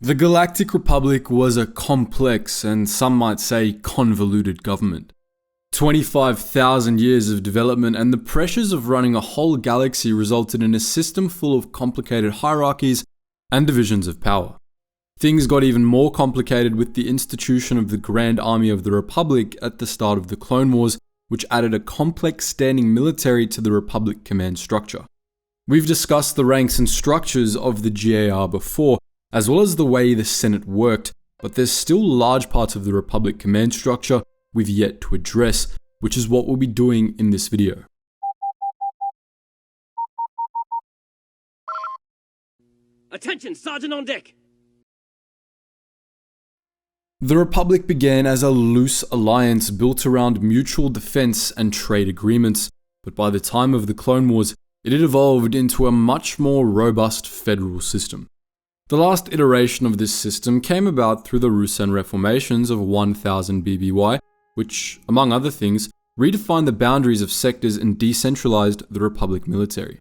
The Galactic Republic was a complex and some might say convoluted government. 25,000 years of development and the pressures of running a whole galaxy resulted in a system full of complicated hierarchies and divisions of power. Things got even more complicated with the institution of the Grand Army of the Republic at the start of the Clone Wars, which added a complex standing military to the Republic command structure. We've discussed the ranks and structures of the GAR before, as well as the way the Senate worked, but there's still large parts of the Republic command structure we've yet to address, which is what we'll be doing in this video. Attention, Sergeant on deck! The Republic began as a loose alliance built around mutual defense and trade agreements, but by the time of the Clone Wars, it had evolved into a much more robust federal system. The last iteration of this system came about through the Rusan reformations of 1000 BBY, which, among other things, redefined the boundaries of sectors and decentralized the Republic military.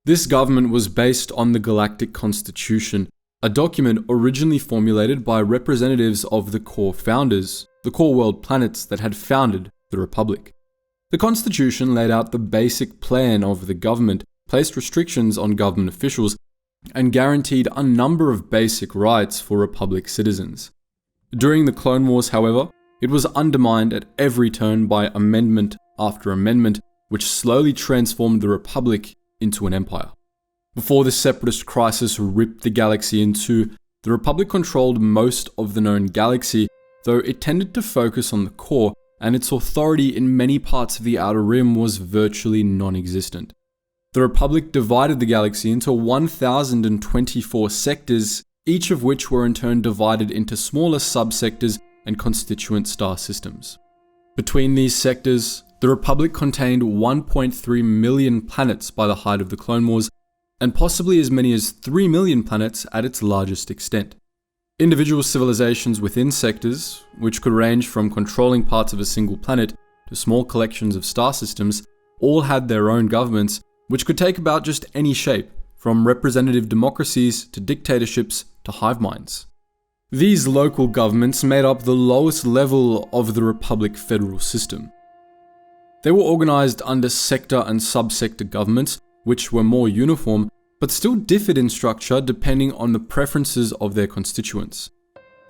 This government was based on the Galactic Constitution, a document originally formulated by representatives of the core founders, the core world planets that had founded the Republic. The Constitution laid out the basic plan of the government, placed restrictions on government officials, and guaranteed a number of basic rights for Republic citizens. During the Clone Wars, however, it was undermined at every turn by amendment after amendment, which slowly transformed the Republic into an empire. Before the Separatist crisis ripped the galaxy in two, the Republic controlled most of the known galaxy, though it tended to focus on the core, and its authority in many parts of the Outer Rim was virtually non-existent. The Republic divided the galaxy into 1,024 sectors, each of which were in turn divided into smaller subsectors and constituent star systems. Between these sectors, the Republic contained 1.3 million planets by the height of the Clone Wars, and possibly as many as 3 million planets at its largest extent. Individual civilizations within sectors, which could range from controlling parts of a single planet to small collections of star systems, all had their own governments, which could take about just any shape, from representative democracies to dictatorships to hive minds. These local governments made up the lowest level of the Republic federal system. They were organized under sector and subsector governments, which were more uniform, but still differed in structure depending on the preferences of their constituents.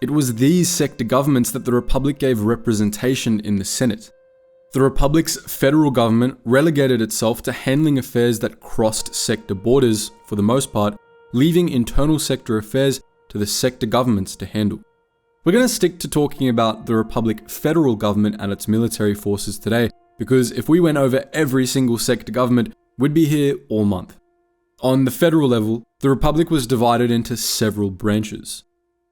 It was these sector governments that the Republic gave representation in the Senate. The Republic's federal government relegated itself to handling affairs that crossed sector borders, for the most part, leaving internal sector affairs to the sector governments to handle. We're going to stick to talking about the Republic federal government and its military forces today, because if we went over every single sector government, we'd be here all month. On the federal level, the Republic was divided into several branches.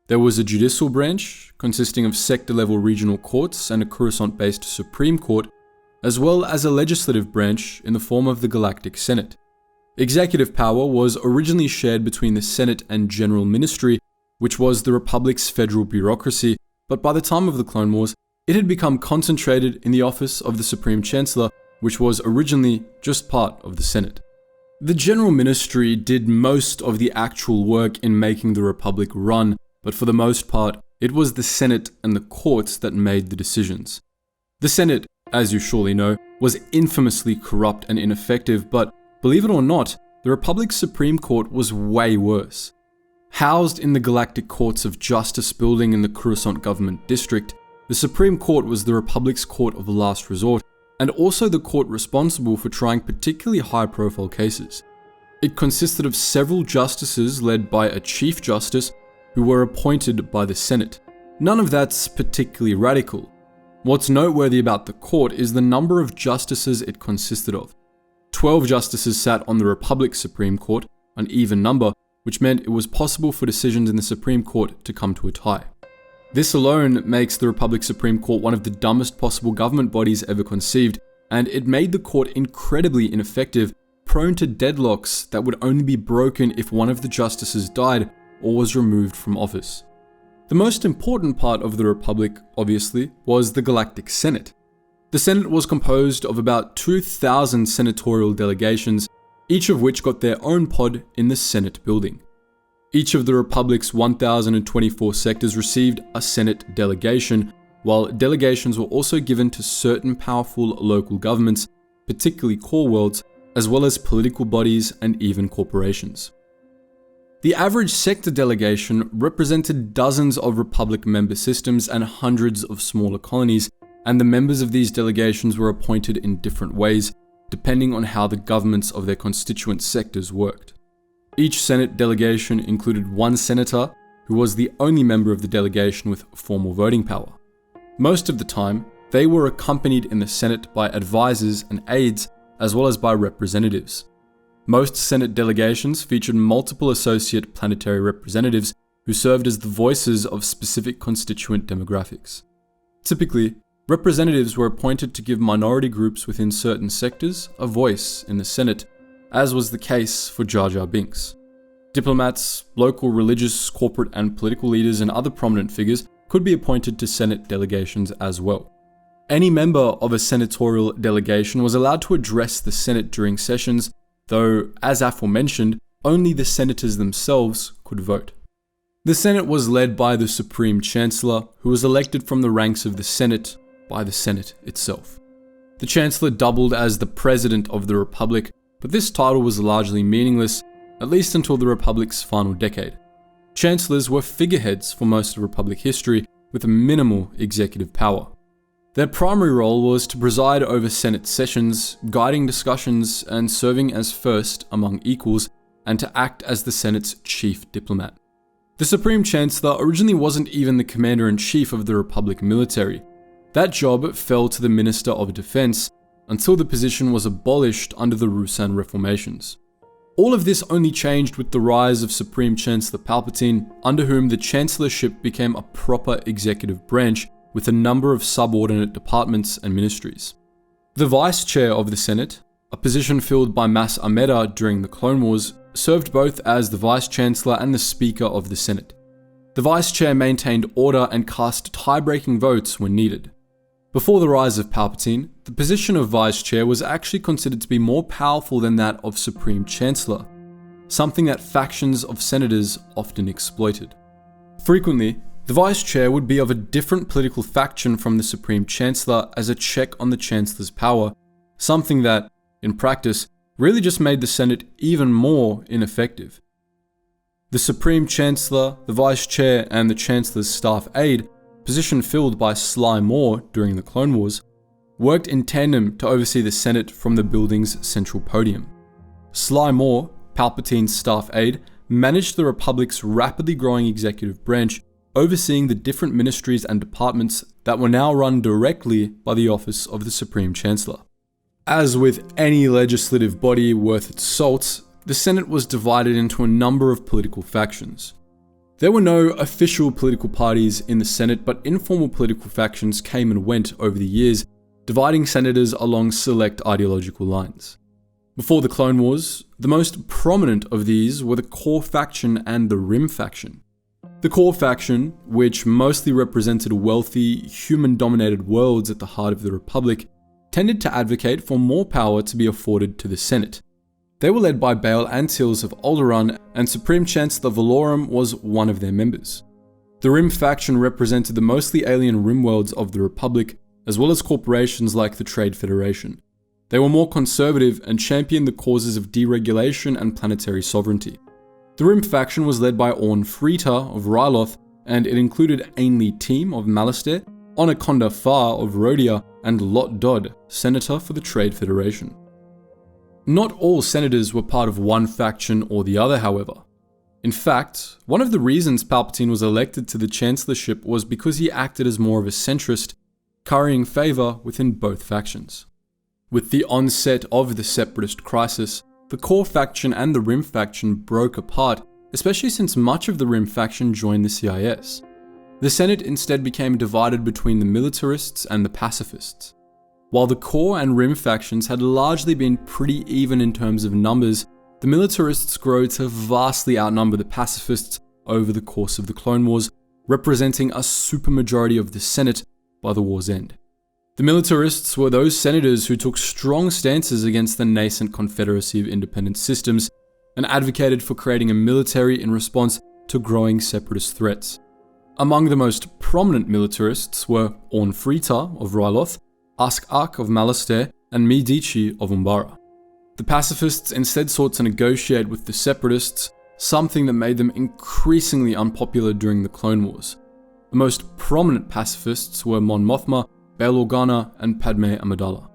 There was a judicial branch, consisting of sector-level regional courts and a Coruscant-based Supreme Court, as well as a legislative branch in the form of the Galactic Senate. Executive power was originally shared between the Senate and General Ministry, which was the Republic's federal bureaucracy, but by the time of the Clone Wars, it had become concentrated in the office of the Supreme Chancellor, which was originally just part of the Senate. The General Ministry did most of the actual work in making the Republic run, but for the most part, it was the Senate and the courts that made the decisions. The Senate, as you surely know, was infamously corrupt and ineffective, but believe it or not, the Republic's Supreme Court was way worse. Housed in the Galactic Courts of Justice building in the Coruscant Government District, the Supreme Court was the Republic's court of last resort, and also the court responsible for trying particularly high-profile cases. It consisted of several justices led by a Chief Justice who were appointed by the Senate. None of that's particularly radical. What's noteworthy about the court is the number of justices it consisted of. 12 justices sat on the Republic's Supreme Court, an even number, which meant it was possible for decisions in the Supreme Court to come to a tie. This alone makes the Republic's Supreme Court one of the dumbest possible government bodies ever conceived, and it made the court incredibly ineffective, prone to deadlocks that would only be broken if one of the justices died or was removed from office. The most important part of the Republic, obviously, was the Galactic Senate. The Senate was composed of about 2,000 senatorial delegations, each of which got their own pod in the Senate building. Each of the Republic's 1,024 sectors received a Senate delegation, while delegations were also given to certain powerful local governments, particularly core worlds, as well as political bodies and even corporations. The average sector delegation represented dozens of Republic member systems and hundreds of smaller colonies, and the members of these delegations were appointed in different ways, depending on how the governments of their constituent sectors worked. Each Senate delegation included one senator, who was the only member of the delegation with formal voting power. Most of the time, they were accompanied in the Senate by advisors and aides, as well as by representatives. Most Senate delegations featured multiple associate planetary representatives who served as the voices of specific constituent demographics. Typically, representatives were appointed to give minority groups within certain sectors a voice in the Senate, as was the case for Jar Jar Binks. Diplomats, local religious, corporate, and political leaders, and other prominent figures could be appointed to Senate delegations as well. Any member of a senatorial delegation was allowed to address the Senate during sessions, though, as aforementioned, only the senators themselves could vote. The Senate was led by the Supreme Chancellor, who was elected from the ranks of the Senate by the Senate itself. The Chancellor doubled as the President of the Republic, but this title was largely meaningless, at least until the Republic's final decade. Chancellors were figureheads for most of Republic history, with minimal executive power. Their primary role was to preside over Senate sessions, guiding discussions, and serving as first among equals, and to act as the Senate's chief diplomat. The Supreme Chancellor originally wasn't even the Commander-in-Chief of the Republic military. That job fell to the Minister of Defense, until the position was abolished under the Ruusan reformations. All of this only changed with the rise of Supreme Chancellor Palpatine, under whom the Chancellorship became a proper executive branch with a number of subordinate departments and ministries. The Vice Chair of the Senate, a position filled by Mas Amedda during the Clone Wars, served both as the Vice Chancellor and the Speaker of the Senate. The Vice Chair maintained order and cast tie-breaking votes when needed. Before the rise of Palpatine, the position of Vice Chair was actually considered to be more powerful than that of Supreme Chancellor, something that factions of senators often exploited. Frequently, the Vice Chair would be of a different political faction from the Supreme Chancellor as a check on the Chancellor's power, something that, in practice, really just made the Senate even more ineffective. The Supreme Chancellor, the Vice Chair, and the Chancellor's staff aide, position filled by Sly Moore during the Clone Wars, worked in tandem to oversee the Senate from the building's central podium. Sly Moore, Palpatine's staff aide, managed the Republic's rapidly growing executive branch, overseeing the different ministries and departments that were now run directly by the office of the Supreme Chancellor. As with any legislative body worth its salt, the Senate was divided into a number of political factions. There were no official political parties in the Senate, but informal political factions came and went over the years, dividing senators along select ideological lines. Before the Clone Wars, the most prominent of these were the Core faction and the Rim faction. The Core faction, which mostly represented wealthy, human-dominated worlds at the heart of the Republic, tended to advocate for more power to be afforded to the Senate. They were led by Bail Antils of Alderaan, and Supreme Chancellor Valorum was one of their members. The Rim faction represented the mostly alien rim worlds of the Republic, as well as corporations like the Trade Federation. They were more conservative and championed the causes of deregulation and planetary sovereignty. The Rim faction was led by Orn Frita of Ryloth, and it included Ainley Team of Malastare, Onaconda Far of Rhodia, and Lot Dodd, Senator for the Trade Federation. Not all senators were part of one faction or the other, however. In fact, one of the reasons Palpatine was elected to the chancellorship was because he acted as more of a centrist, currying favour within both factions. With the onset of the Separatist crisis, the Core faction and the Rim faction broke apart, especially since much of the Rim faction joined the CIS. The Senate instead became divided between the militarists and the pacifists. While the Core and Rim factions had largely been pretty even in terms of numbers, the militarists grew to vastly outnumber the pacifists over the course of the Clone Wars, representing a supermajority of the Senate by the war's end. The militarists were those senators who took strong stances against the nascent Confederacy of Independent Systems, and advocated for creating a military in response to growing separatist threats. Among the most prominent militarists were Orn Frita of Ryloth, Ask-Ak of Malastare, and Medici of Umbara. The pacifists instead sought to negotiate with the separatists, something that made them increasingly unpopular during the Clone Wars. The most prominent pacifists were Mon Mothma, Bail Organa, and Padme Amidala.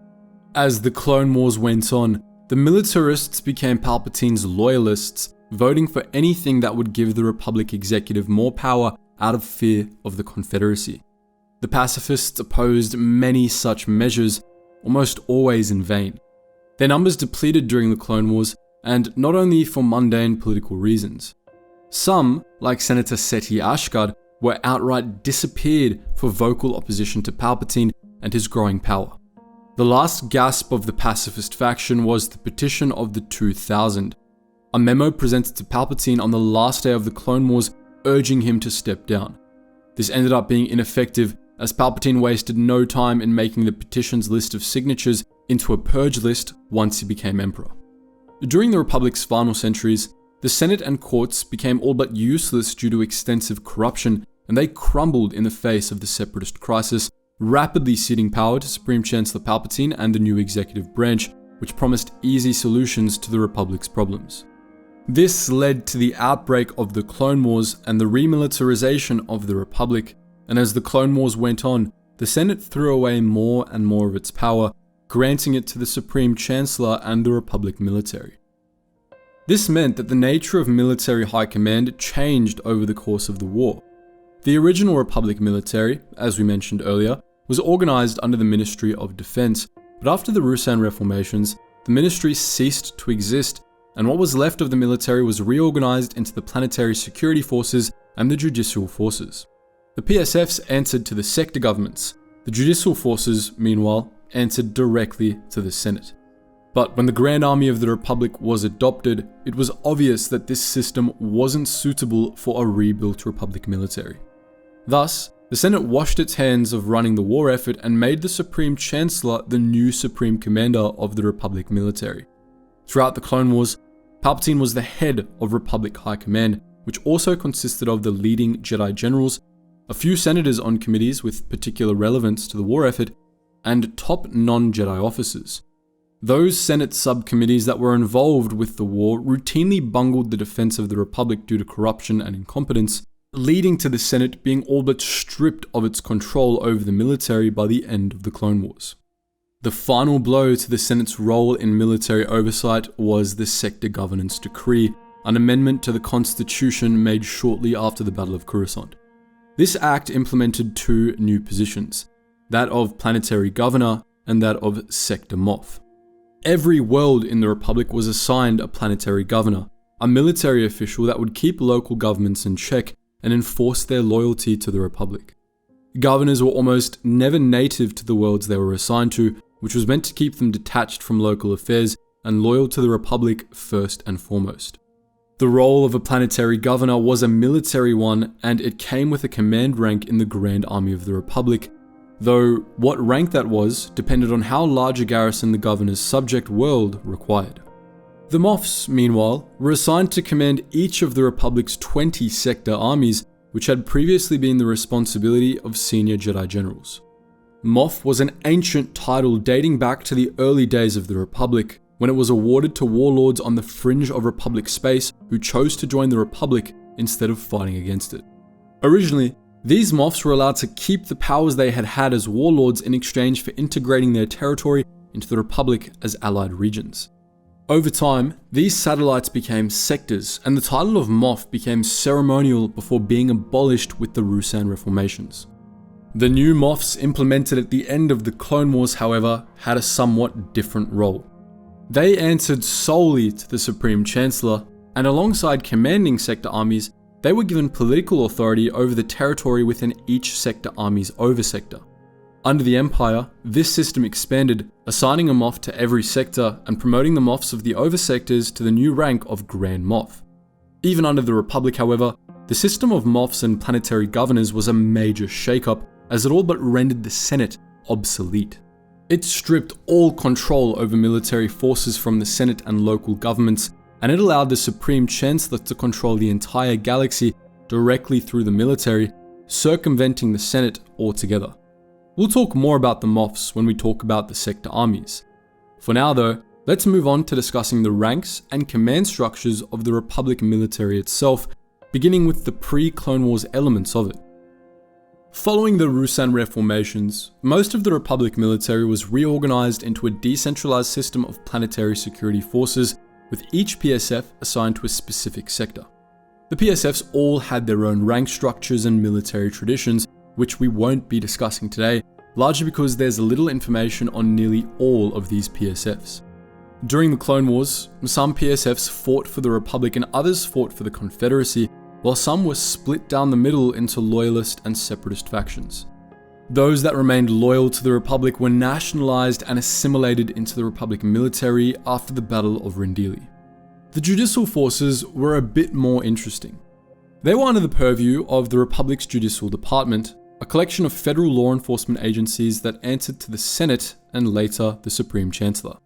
As the Clone Wars went on, the militarists became Palpatine's loyalists, voting for anything that would give the Republic executive more power out of fear of the Confederacy. The pacifists opposed many such measures, almost always in vain. Their numbers depleted during the Clone Wars, and not only for mundane political reasons. Some, like Senator Seti Ashgard, were outright disappeared for vocal opposition to Palpatine and his growing power. The last gasp of the pacifist faction was the Petition of the 2000, a memo presented to Palpatine on the last day of the Clone Wars urging him to step down. This ended up being ineffective as Palpatine wasted no time in making the petition's list of signatures into a purge list once he became Emperor. During the Republic's final centuries, the Senate and courts became all but useless due to extensive corruption, and they crumbled in the face of the separatist crisis, rapidly ceding power to Supreme Chancellor Palpatine and the new executive branch, which promised easy solutions to the Republic's problems. This led to the outbreak of the Clone Wars and the remilitarization of the Republic, and as the Clone Wars went on, the Senate threw away more and more of its power, granting it to the Supreme Chancellor and the Republic military. This meant that the nature of military high command changed over the course of the war. The original Republic military, as we mentioned earlier, was organized under the Ministry of Defense, but after the Ruusan reformations, the ministry ceased to exist, and what was left of the military was reorganized into the Planetary Security Forces and the Judicial Forces. The PSFs answered to the sector governments. The Judicial Forces, meanwhile, answered directly to the Senate. But when the Grand Army of the Republic was adopted, it was obvious that this system wasn't suitable for a rebuilt Republic military. Thus, the Senate washed its hands of running the war effort and made the Supreme Chancellor the new Supreme Commander of the Republic military. Throughout the Clone Wars, Palpatine was the head of Republic High Command, which also consisted of the leading Jedi generals, a few senators on committees with particular relevance to the war effort, and top non-Jedi officers. Those Senate subcommittees that were involved with the war routinely bungled the defense of the Republic due to corruption and incompetence, leading to the Senate being all but stripped of its control over the military by the end of the Clone Wars. The final blow to the Senate's role in military oversight was the Sector Governance Decree, an amendment to the Constitution made shortly after the Battle of Coruscant. This act implemented two new positions, that of Planetary Governor and that of Sector Moff. Every world in the Republic was assigned a Planetary Governor, a military official that would keep local governments in check and enforce their loyalty to the Republic. Governors were almost never native to the worlds they were assigned to, which was meant to keep them detached from local affairs and loyal to the Republic first and foremost. The role of a Planetary Governor was a military one, and it came with a command rank in the Grand Army of the Republic, though what rank that was depended on how large a garrison the governor's subject world required. The Moffs, meanwhile, were assigned to command each of the Republic's 20 sector armies, which had previously been the responsibility of senior Jedi generals. Moff was an ancient title dating back to the early days of the Republic, when it was awarded to warlords on the fringe of Republic space who chose to join the Republic instead of fighting against it. Originally, these Moffs were allowed to keep the powers they had had as warlords in exchange for integrating their territory into the Republic as allied regions. Over time, these satellites became sectors, and the title of Moff became ceremonial before being abolished with the Ruusan reformations. The new Moffs implemented at the end of the Clone Wars, however, had a somewhat different role. They answered solely to the Supreme Chancellor, and alongside commanding sector armies, they were given political authority over the territory within each sector army's oversector. Under the Empire, this system expanded, assigning a Moff to every sector and promoting the Moffs of the oversectors to the new rank of Grand Moff. Even under the Republic, however, the system of Moffs and planetary governors was a major shake-up, as it all but rendered the Senate obsolete. It stripped all control over military forces from the Senate and local governments, and it allowed the Supreme Chancellor to control the entire galaxy directly through the military, circumventing the Senate altogether. We'll talk more about the Moffs when we talk about the sector armies. For now though, let's move on to discussing the ranks and command structures of the Republic military itself, beginning with the pre-Clone Wars elements of it. Following the Ruusan reformations, most of the Republic military was reorganized into a decentralized system of planetary security forces, with each PSF assigned to a specific sector. The PSFs all had their own rank structures and military traditions, which we won't be discussing today, largely because there's little information on nearly all of these PSFs. During the Clone Wars, some PSFs fought for the Republic and others fought for the Confederacy, while some were split down the middle into loyalist and separatist factions. Those that remained loyal to the Republic were nationalized and assimilated into the Republic military after the Battle of Rendili. The Judicial forces were a bit more interesting. They were under the purview of the Republic's Judicial Department, a collection of federal law enforcement agencies that answered to the Senate and later the Supreme Chancellor.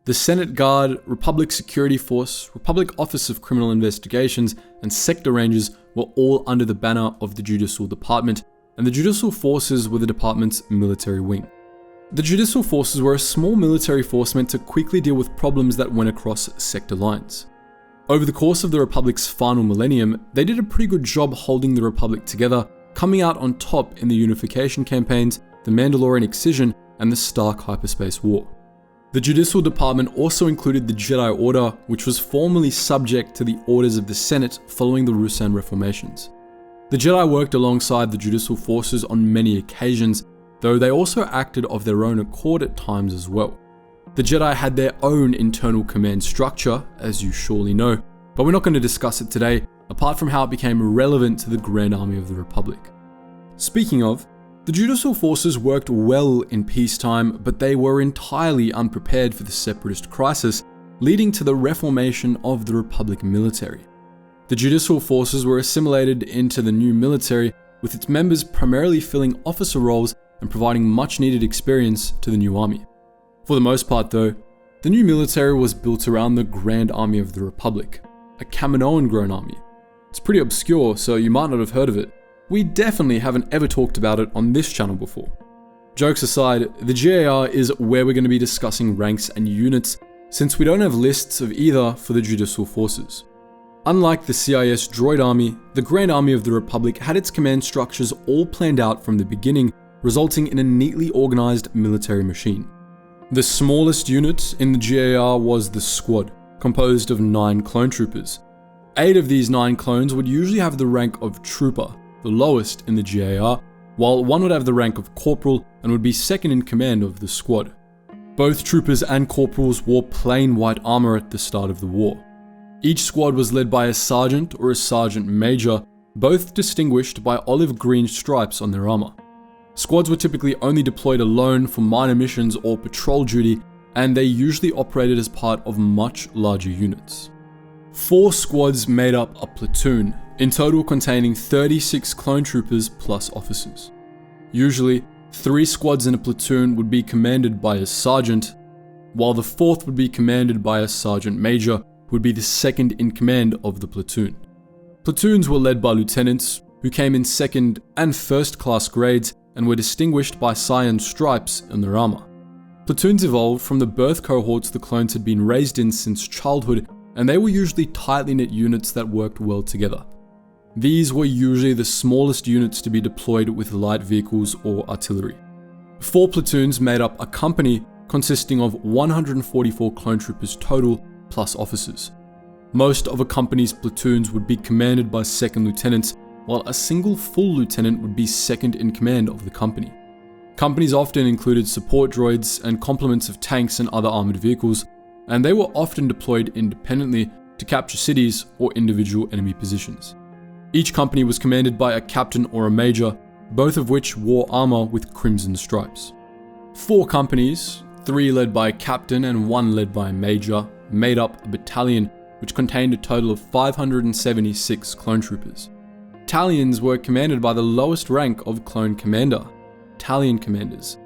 The Senate Guard, Republic Security Force, Republic Office of Criminal Investigations, and Sector Rangers were all under the banner of the Judicial Department, and the Judicial Forces were the department's military wing. The Judicial Forces were a small military force meant to quickly deal with problems that went across sector lines. Over the course of the Republic's final millennium, they did a pretty good job holding the Republic together, coming out on top in the unification campaigns, the Mandalorian Excision, and the Stark Hyperspace War. The Judicial Department also included the Jedi Order, which was formally subject to the orders of the Senate following the Ruusan reformations. The Jedi worked alongside the Judicial forces on many occasions, though they also acted of their own accord at times as well. The Jedi had their own internal command structure, as you surely know, but we're not going to discuss it today, apart from how it became relevant to the Grand Army of the Republic. Speaking of, the Judicial forces worked well in peacetime, but they were entirely unprepared for the Separatist crisis, leading to the reformation of the Republic military. The Judicial forces were assimilated into the new military, with its members primarily filling officer roles and providing much needed experience to the new army. For the most part though, the new military was built around the Grand Army of the Republic, a Kaminoan-grown army. It's pretty obscure, so you might not have heard of it. We definitely haven't ever talked about it on this channel before. Jokes aside, the GAR is where we're going to be discussing ranks and units, since we don't have lists of either for the Judicial forces. Unlike the CIS Droid Army, the Grand Army of the Republic had its command structures all planned out from the beginning, resulting in a neatly organized military machine. The smallest unit in the GAR was the Squad, composed of 9 clone troopers. 8 of these 9 clones would usually have the rank of Trooper, the lowest in the GAR, while one would have the rank of Corporal and would be second in command of the Squad. Both troopers and corporals wore plain white armor at the start of the war. Each squad was led by a sergeant or a sergeant major, both distinguished by olive green stripes on their armor. Squads were typically only deployed alone for minor missions or patrol duty, and they usually operated as part of much larger units. 4 squads made up a platoon, in total containing 36 clone troopers plus officers. Usually, 3 squads in a platoon would be commanded by a sergeant, while the 4th would be commanded by a sergeant major, who would be the second in command of the platoon. Platoons were led by lieutenants, who came in second and first class grades and were distinguished by cyan stripes in their armor. Platoons evolved from the birth cohorts the clones had been raised in since childhood, and they were usually tightly knit units that worked well together. These were usually the smallest units to be deployed with light vehicles or artillery. 4 platoons made up a company consisting of 144 clone troopers total, plus officers. Most of a company's platoons would be commanded by second lieutenants, while a single full lieutenant would be second in command of the company. Companies often included support droids and complements of tanks and other armored vehicles, and they were often deployed independently to capture cities or individual enemy positions. Each company was commanded by a captain or a major, both of which wore armor with crimson stripes. 4 companies, 3 led by a captain and 1 led by a major, made up a battalion which contained a total of 576 clone troopers. Battalions were commanded by the lowest rank of clone commander, battalion commanders.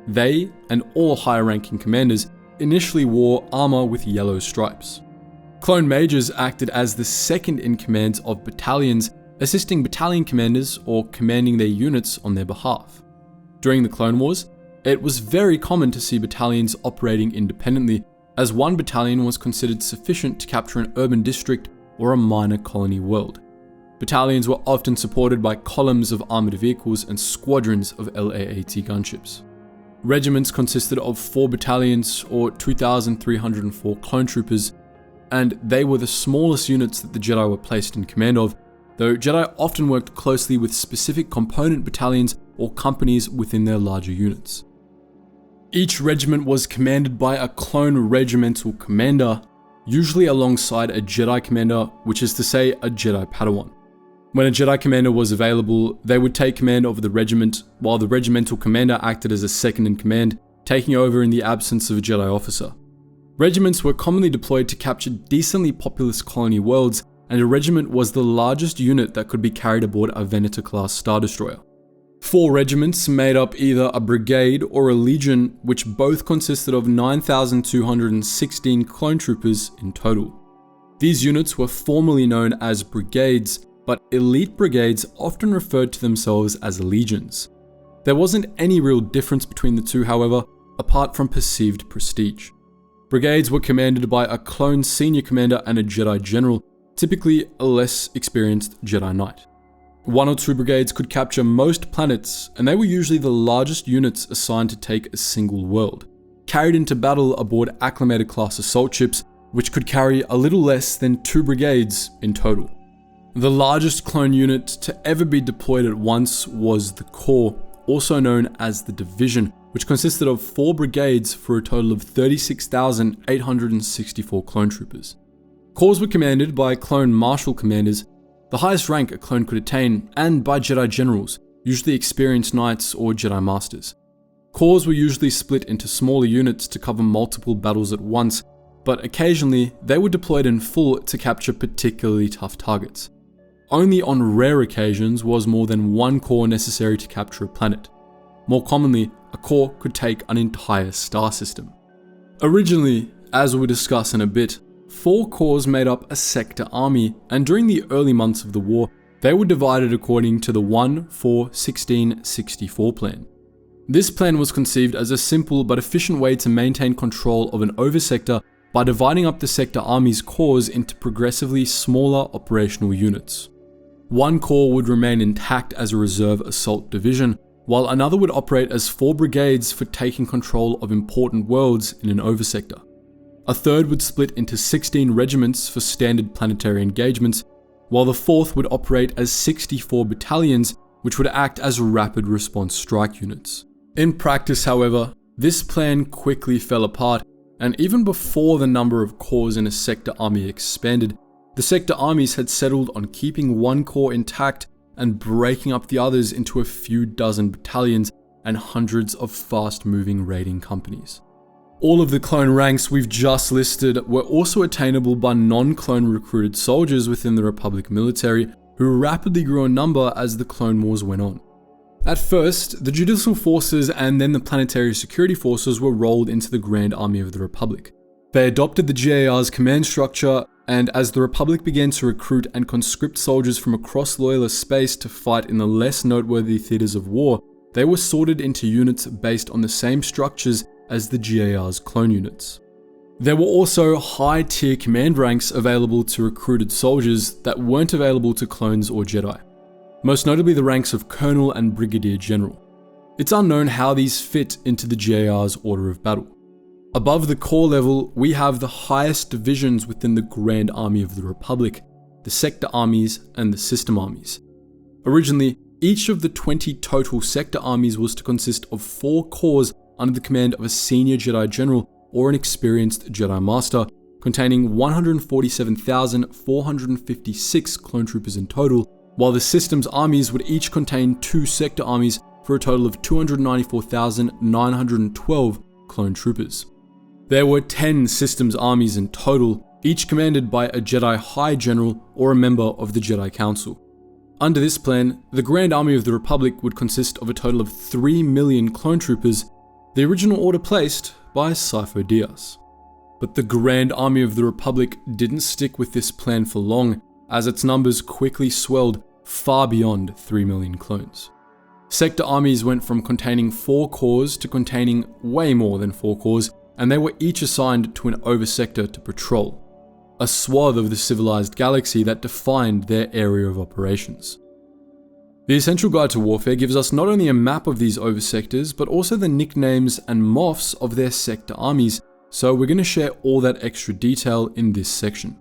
They, and all higher ranking commanders, initially wore armor with yellow stripes. Clone Majors acted as the second in command of battalions, assisting battalion commanders or commanding their units on their behalf. During the Clone Wars, it was very common to see battalions operating independently, as one battalion was considered sufficient to capture an urban district or a minor colony world. Battalions were often supported by columns of armored vehicles and squadrons of LAAT gunships. Regiments consisted of 4 battalions or 2,304 clone troopers, and they were the smallest units that the Jedi were placed in command of, though Jedi often worked closely with specific component battalions or companies within their larger units. Each regiment was commanded by a clone regimental commander, usually alongside a Jedi commander, which is to say a Jedi Padawan. When a Jedi commander was available, they would take command of the regiment, while the regimental commander acted as a second in command, taking over in the absence of a Jedi officer. Regiments were commonly deployed to capture decently populous colony worlds, and a regiment was the largest unit that could be carried aboard a Venator-class Star Destroyer. 4 regiments made up either a brigade or a legion, which both consisted of 9,216 clone troopers in total. These units were formerly known as brigades, but elite brigades often referred to themselves as legions. There wasn't any real difference between the two, however, apart from perceived prestige. Brigades were commanded by a clone senior commander and a Jedi general, typically a less experienced Jedi Knight. 1 or 2 brigades could capture most planets, and they were usually the largest units assigned to take a single world, carried into battle aboard acclimated class assault ships, which could carry a little less than 2 brigades in total. The largest clone unit to ever be deployed at once was the Corps, also known as the Division, which consisted of 4 brigades for a total of 36,864 clone troopers. Corps were commanded by clone marshal commanders, the highest rank a clone could attain, and by Jedi generals, usually experienced knights or Jedi masters. Corps were usually split into smaller units to cover multiple battles at once, but occasionally they were deployed in full to capture particularly tough targets. Only on rare occasions was more than 1 corps necessary to capture a planet. More commonly, a corps could take an entire star system. Originally, as we'll discuss in a bit, 4 corps made up a sector army, and during the early months of the war, they were divided according to the 1-4-16-64 plan. This plan was conceived as a simple but efficient way to maintain control of an oversector by dividing up the sector army's corps into progressively smaller operational units. 1 corps would remain intact as a reserve assault division, while another would operate as 4 brigades for taking control of important worlds in an oversector. A third would split into 16 regiments for standard planetary engagements, while the fourth would operate as 64 battalions, which would act as rapid response strike units. In practice, however, this plan quickly fell apart, and even before the number of corps in a sector army expanded, the sector armies had settled on keeping 1 corps intact and breaking up the others into a few dozen battalions and hundreds of fast-moving raiding companies. All of the clone ranks we've just listed were also attainable by non-clone recruited soldiers within the Republic military, who rapidly grew in number as the Clone Wars went on. At first, the Judicial Forces and then the Planetary Security Forces were rolled into the Grand Army of the Republic. They adopted the GAR's command structure, and as the Republic began to recruit and conscript soldiers from across Loyalist space to fight in the less noteworthy theaters of war, they were sorted into units based on the same structures as the GAR's clone units. There were also high-tier command ranks available to recruited soldiers that weren't available to clones or Jedi, most notably the ranks of Colonel and Brigadier General. It's unknown how these fit into the GAR's order of battle. Above the Corps level, we have the highest divisions within the Grand Army of the Republic, the Sector Armies and the System Armies. Originally, each of the 20 total Sector Armies was to consist of 4 corps under the command of a senior Jedi General or an experienced Jedi Master, containing 147,456 clone troopers in total, while the Systems Armies would each contain 2 Sector Armies for a total of 294,912 clone troopers. There were 10 Systems Armies in total, each commanded by a Jedi High General or a member of the Jedi Council. Under this plan, the Grand Army of the Republic would consist of a total of 3 million clone troopers, the original order placed by Sifo-Dyas. But the Grand Army of the Republic didn't stick with this plan for long, as its numbers quickly swelled far beyond 3 million clones. Sector armies went from containing 4 corps to containing way more than 4 corps, and they were each assigned to an oversector to patrol, a swath of the civilized galaxy that defined their area of operations. The Essential Guide to Warfare gives us not only a map of these oversectors, but also the nicknames and moths of their sector armies, so we're going to share all that extra detail in this section.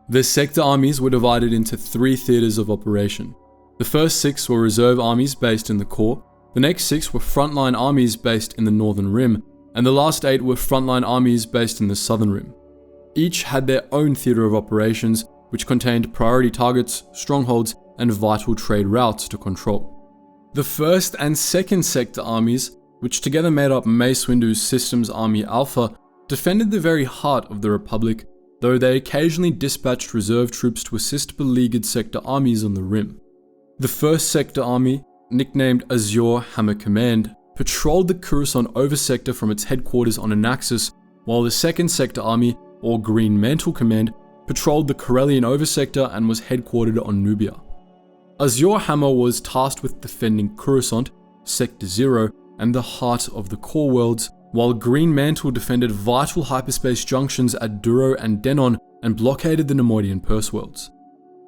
The sector armies were divided into 3 theaters of operation. The first 6 were reserve armies based in the core, the next 6 were frontline armies based in the northern rim, and the last 8 were frontline armies based in the southern rim. Each had their own theater of operations, which contained priority targets, strongholds, and vital trade routes to control. The first and second sector armies, which together made up Mace Windu's Systems Army Alpha, defended the very heart of the Republic, though they occasionally dispatched reserve troops to assist beleaguered sector armies on the rim. The first sector army, nicknamed Azure Hammer Command, patrolled the Coruscant oversector from its headquarters on Anaxis, while the second sector army, or Green Mantle Command, patrolled the Corellian oversector and was headquartered on Nubia. Azure Hammer was tasked with defending Coruscant, Sector 0, and the heart of the core worlds, while Green Mantle defended vital hyperspace junctions at Duro and Denon and blockaded the Nemoidian Purse worlds.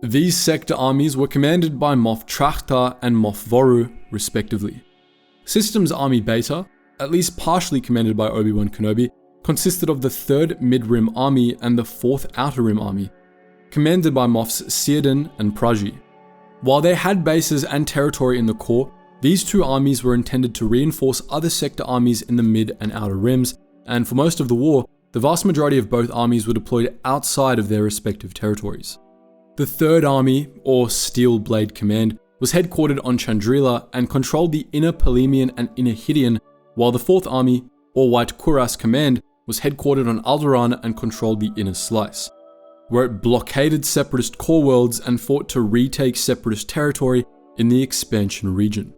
These sector armies were commanded by Moff Trachta and Moff Voru, respectively. Systems Army Beta, at least partially commanded by Obi-Wan Kenobi, consisted of the 3rd Mid-Rim Army and the 4th Outer Rim Army, commanded by Moffs Círdan and Praji. While they had bases and territory in the core, these 2 armies were intended to reinforce other sector armies in the mid and outer rims, and for most of the war, the vast majority of both armies were deployed outside of their respective territories. The 3rd Army, or Steel Blade Command, was headquartered on Chandrila and controlled the Inner Polemian and Inner Hydian, while the 4th Army, or White Kuras Command, was headquartered on Alderaan and controlled the Inner Slice, where it blockaded Separatist core worlds and fought to retake Separatist territory in the expansion region.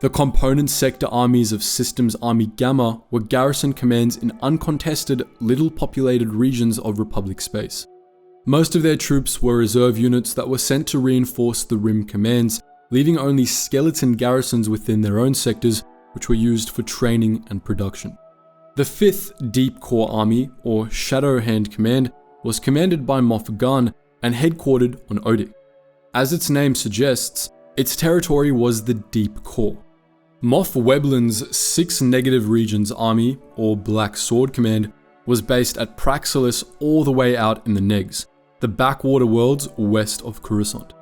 The component sector armies of Systems Army Gamma were garrison commands in uncontested, little populated regions of Republic space. Most of their troops were reserve units that were sent to reinforce the Rim commands, leaving only skeleton garrisons within their own sectors, which were used for training and production. The 5th Deep Core Army, or Shadow Hand Command, was commanded by Moff Gun and headquartered on Odic. As its name suggests, its territory was the Deep Core. Moff Weblin's 6 Negative Regions Army, or Black Sword Command, was based at Praxalis all the way out in the Negs, the backwater worlds west of Coruscant.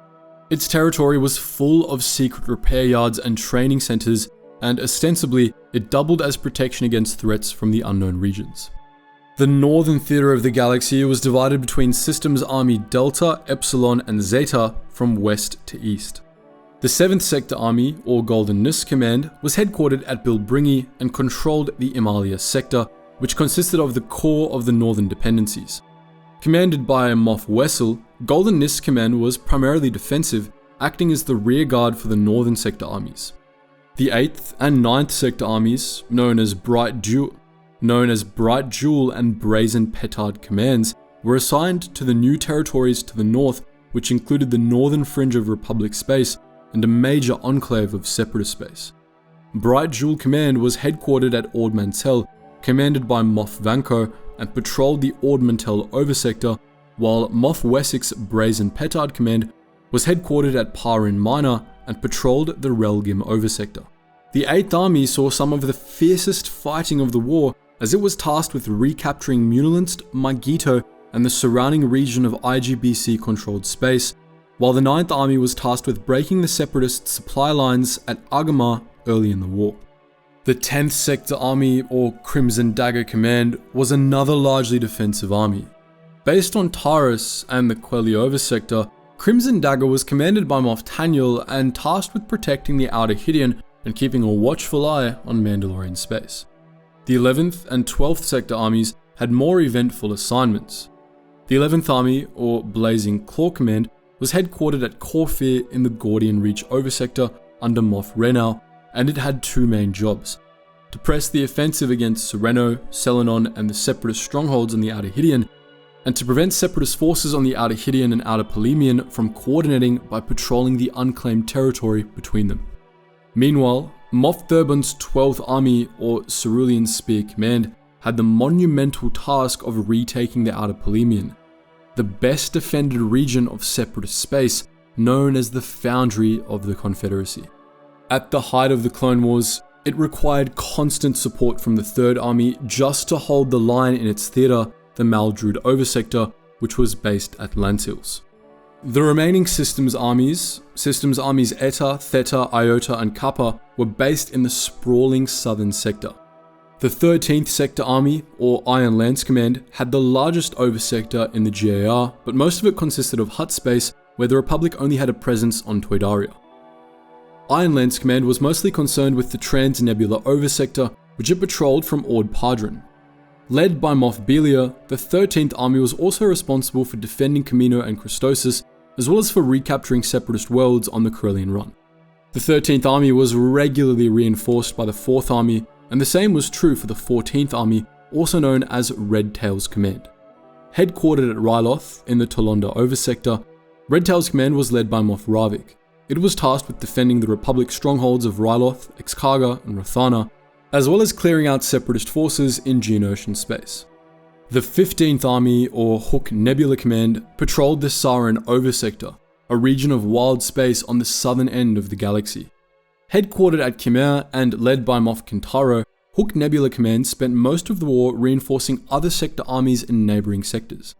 Its territory was full of secret repair yards and training centers, and ostensibly, it doubled as protection against threats from the unknown regions. The northern theater of the galaxy was divided between Systems Army Delta, Epsilon, and Zeta from west to east. The 7th Sector Army, or Golden Nis Command, was headquartered at Bilbringi and controlled the Imalia sector, which consisted of the core of the northern dependencies. Commanded by Moff Wessel, Golden Nis Command was primarily defensive, acting as the rear guard for the northern sector armies. The 8th and 9th Sector Armies, known as Bright Jewel and Brazen Petard Commands, were assigned to the new territories to the north, which included the northern fringe of Republic space and a major enclave of Separatist space. Bright Jewel Command was headquartered at Ord Mantell, commanded by Moff Vanko, and patrolled the Ord Mantell oversector, while Moff Wessex Brazen Petard Command was headquartered at Parin Minor and patrolled the Relgim oversector. The 8th Army saw some of the fiercest fighting of the war, as it was tasked with recapturing Munilinst, Magito, and the surrounding region of IGBC-controlled space, while the 9th Army was tasked with breaking the Separatist supply lines at Agamar early in the war. The 10th Sector Army, or Crimson Dagger Command, was another largely defensive army. Based on Taurus and the Quelli oversector, Crimson Dagger was commanded by Moff Taniel and tasked with protecting the Outer Hydian and keeping a watchful eye on Mandalorian space. The 11th and 12th Sector Armies had more eventful assignments. The 11th Army, or Blazing Claw Command, was headquartered at Corfir in the Gordian Reach oversector under Moff Renau, and it had 2 main jobs. to press the offensive against Sereno, Selenon, and the Separatist strongholds on the Outer Hidean, and to prevent Separatist forces on the Outer Hidean and Outer Polemian from coordinating by patrolling the unclaimed territory between them. Meanwhile, Moff Thurbon's 12th Army, or Cerulean Spear Command, had the monumental task of retaking the Outer Polemian, the best defended region of Separatist space, known as the Foundry of the Confederacy. At the height of the Clone Wars, it required constant support from the 3rd Army just to hold the line in its theatre, the Maldrud Oversector, which was based at Lantilles. The remaining Systems Armies Eta, Theta, Iota, and Kappa, were based in the sprawling southern sector. The 13th Sector Army, or Iron Lance Command, had the largest oversector in the GAR, but most of it consisted of hut space where the Republic only had a presence on Toydaria. Iron Lance Command was mostly concerned with the Trans-Nebula Oversector, which it patrolled from Ord Padron. Led by Moff Belia, the 13th Army was also responsible for defending Camino and Christosis, as well as for recapturing Separatist worlds on the Corellian Run. The 13th Army was regularly reinforced by the 4th Army, and the same was true for the 14th Army, also known as Red Tails Command. Headquartered at Ryloth in the Tolonda Oversector, Red Tails Command was led by Moff Ravik. It was tasked with defending the Republic strongholds of Ryloth, Exkarga, and Rothana, as well as clearing out Separatist forces in Geonosian space. The 15th Army, or Hook Nebula Command, patrolled the Saran Oversector, a region of wild space on the southern end of the galaxy. Headquartered at Khmer and led by Moff Kintaro, Hook Nebula Command spent most of the war reinforcing other sector armies in neighbouring sectors.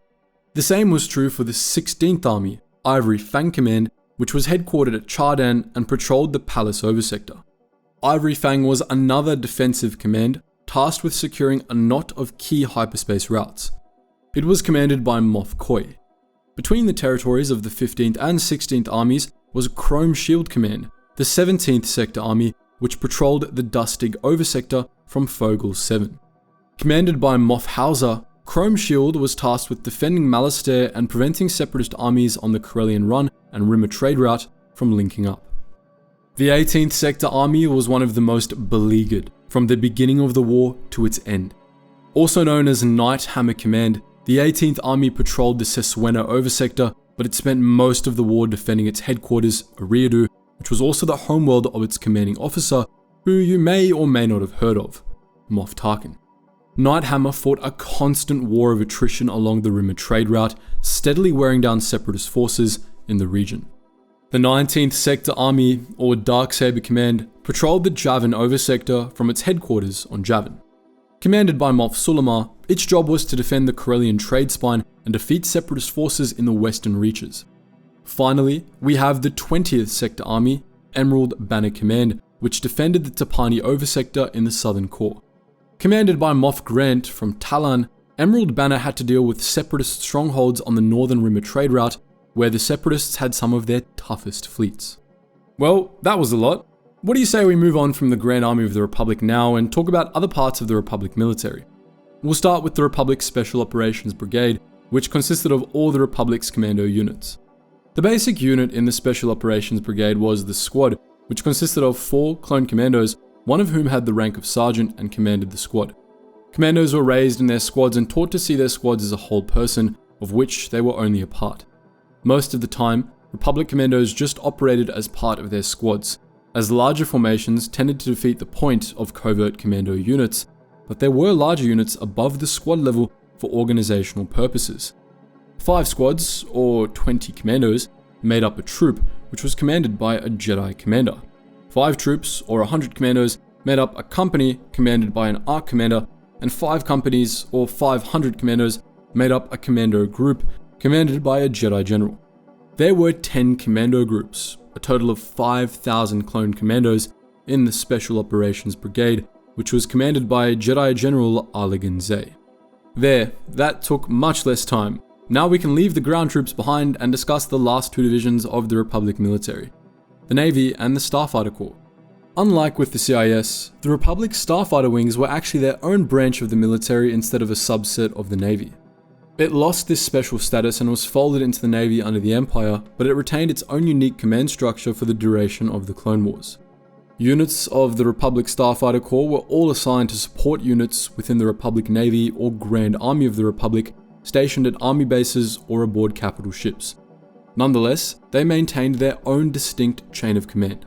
The same was true for the 16th Army, Ivory Fang Command, which was headquartered at Chardan and patrolled the Palace Oversector. Ivory Fang was another defensive command tasked with securing a knot of key hyperspace routes. It was commanded by Moff Koy. Between the territories of the 15th and 16th Armies was Chrome Shield Command, the 17th Sector Army, which patrolled the Dustig Oversector from Fogel 7. Commanded by Moff Hauser, Chrome Shield was tasked with defending Malastair and preventing Separatist armies on the Corellian Run and Rimmer trade route from linking up. The 18th Sector Army was one of the most beleaguered from the beginning of the war to its end. Also known as Night Hammer Command, the 18th Army patrolled the Seswena Oversector, but it spent most of the war defending its headquarters, Eriadu, which was also the homeworld of its commanding officer, who you may or may not have heard of, Moff Tarkin. Night Hammer fought a constant war of attrition along the Rimmer trade route, steadily wearing down Separatist forces in the region. The 19th Sector Army, or Darksaber Command, patrolled the Javan Oversector from its headquarters on Javan. Commanded by Moff Sulamar, its job was to defend the Corellian trade spine and defeat Separatist forces in the western reaches. Finally, we have the 20th Sector Army, Emerald Banner Command, which defended the Tapani Oversector in the southern core. Commanded by Moff Grant from Talon, Emerald Banner had to deal with Separatist strongholds on the northern Rimmer trade route, where the Separatists had some of their toughest fleets. Well, that was a lot. What do you say we move on from the Grand Army of the Republic now and talk about other parts of the Republic military? We'll start with the Republic's Special Operations Brigade, which consisted of all the Republic's commando units. The basic unit in the Special Operations Brigade was the Squad, which consisted of 4 clone commandos, one of whom had the rank of sergeant and commanded the squad. Commandos were raised in their squads and taught to see their squads as a whole person, of which they were only a part. Most of the time, Republic commandos just operated as part of their squads, as larger formations tended to defeat the point of covert commando units, but there were larger units above the squad level for organizational purposes. 5 squads, or 20 commandos, made up a troop, which was commanded by a Jedi commander. 5 troops, or 100 commandos, made up a company commanded by an ARC commander, and 5 companies, or 500 commandos, made up a commando group commanded by a Jedi general. There were 10 commando groups, a total of 5,000 clone commandos in the Special Operations Brigade, which was commanded by Jedi General Arligan Zay. That took much less time. Now we can leave the ground troops behind and discuss the last 2 divisions of the Republic military, the Navy and the Starfighter Corps. Unlike with the CIS, the Republic's Starfighter Wings were actually their own branch of the military instead of a subset of the Navy. It lost this special status and was folded into the Navy under the Empire, but it retained its own unique command structure for the duration of the Clone Wars. Units of the Republic Starfighter Corps were all assigned to support units within the Republic Navy or Grand Army of the Republic stationed at army bases or aboard capital ships. Nonetheless, they maintained their own distinct chain of command.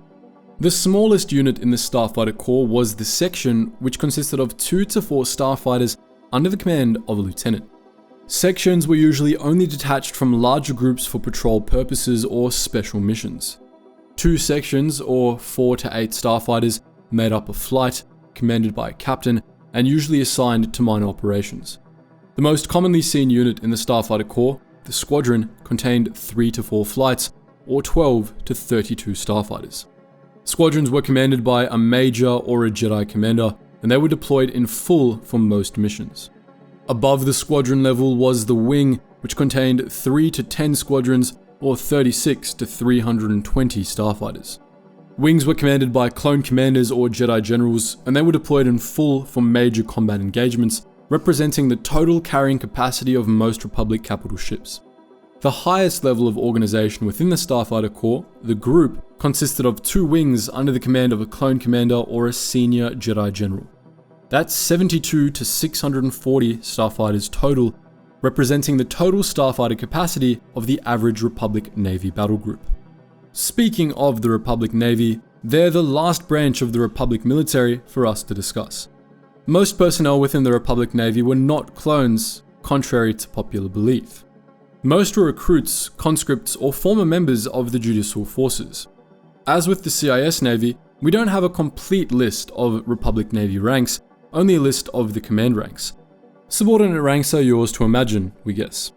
The smallest unit in the Starfighter Corps was the Section, which consisted of 2 to 4 starfighters under the command of a lieutenant. Sections were usually only detached from larger groups for patrol purposes or special missions. 2 sections, or 4 to 8 starfighters, made up a flight, commanded by a captain, and usually assigned to minor operations. The most commonly seen unit in the Starfighter Corps, the Squadron, contained 3 to 4 flights, or 12 to 32 starfighters. Squadrons were commanded by a Major or a Jedi Commander, and they were deployed in full for most missions. Above the squadron level was the Wing, which contained 3 to 10 squadrons, or 36 to 320 starfighters. Wings were commanded by clone commanders or Jedi generals, and they were deployed in full for major combat engagements, representing the total carrying capacity of most Republic capital ships. The highest level of organization within the Starfighter Corps, the Group, consisted of 2 wings under the command of a clone commander or a senior Jedi general. That's 72 to 640 starfighters total, representing the total starfighter capacity of the average Republic Navy battle group. Speaking of the Republic Navy, they're the last branch of the Republic military for us to discuss. Most personnel within the Republic Navy were not clones, contrary to popular belief. Most were recruits, conscripts, or former members of the Judicial forces. As with the CIS Navy, we don't have a complete list of Republic Navy ranks, only a list of the command ranks. Subordinate ranks are yours to imagine, we guess.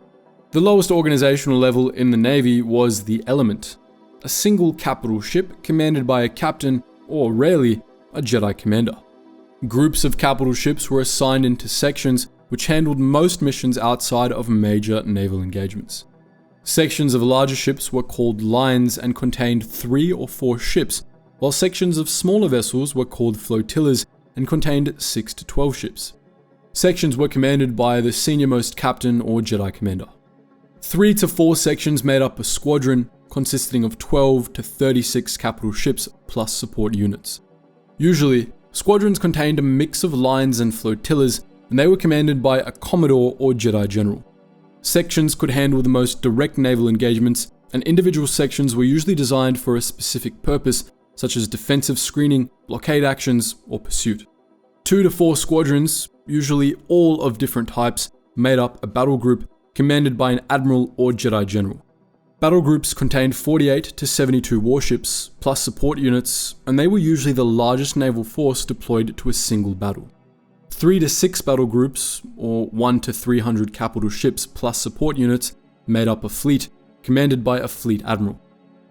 The lowest organizational level in the Navy was the Element, a single capital ship commanded by a captain, or rarely, a Jedi commander. Groups of capital ships were assigned into sections which handled most missions outside of major naval engagements. Sections of larger ships were called lines and contained 3 or 4 ships, while sections of smaller vessels were called flotillas and contained 6 to 12 ships. Sections were commanded by the senior-most captain or Jedi commander. 3 to 4 sections made up a squadron, consisting of 12 to 36 capital ships plus support units. Usually, squadrons contained a mix of lines and flotillas, and they were commanded by a commodore or Jedi general. Sections could handle the most direct naval engagements, and individual sections were usually designed for a specific purpose, such as defensive screening, blockade actions, or pursuit. 2 to 4 squadrons, usually all of different types, made up a battle group commanded by an admiral or Jedi general. Battle groups contained 48 to 72 warships, plus support units, and they were usually the largest naval force deployed to a single battle. 3 to 6 battle groups, or 1 to 300 capital ships plus support units, made up a fleet, commanded by a fleet admiral.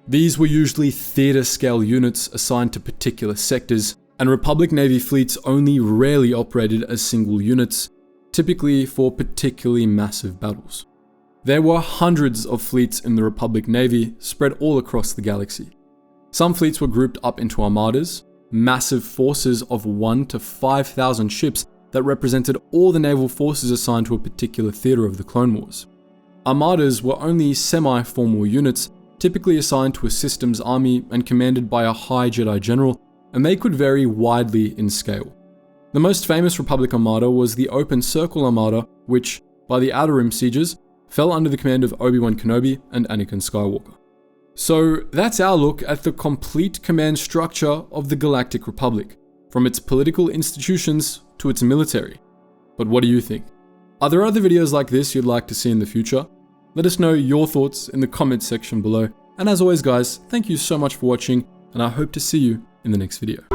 These were usually theater-scale units assigned to particular sectors, and Republic Navy fleets only rarely operated as single units, typically for particularly massive battles. There were hundreds of fleets in the Republic Navy spread all across the galaxy. Some fleets were grouped up into armadas, massive forces of 1 to 5,000 ships that represented all the naval forces assigned to a particular theater of the Clone Wars. Armadas were only semi-formal units, typically assigned to a systems army and commanded by a high Jedi general, and they could vary widely in scale. The most famous Republic Armada was the Open Circle Armada, which, by the Outer Rim sieges, fell under the command of Obi-Wan Kenobi and Anakin Skywalker. So that's our look at the complete command structure of the Galactic Republic, from its political institutions to its military. But what do you think? Are there other videos like this you'd like to see in the future? Let us know your thoughts in the comments section below. And as always guys, thank you so much for watching, and I hope to see you in the next video.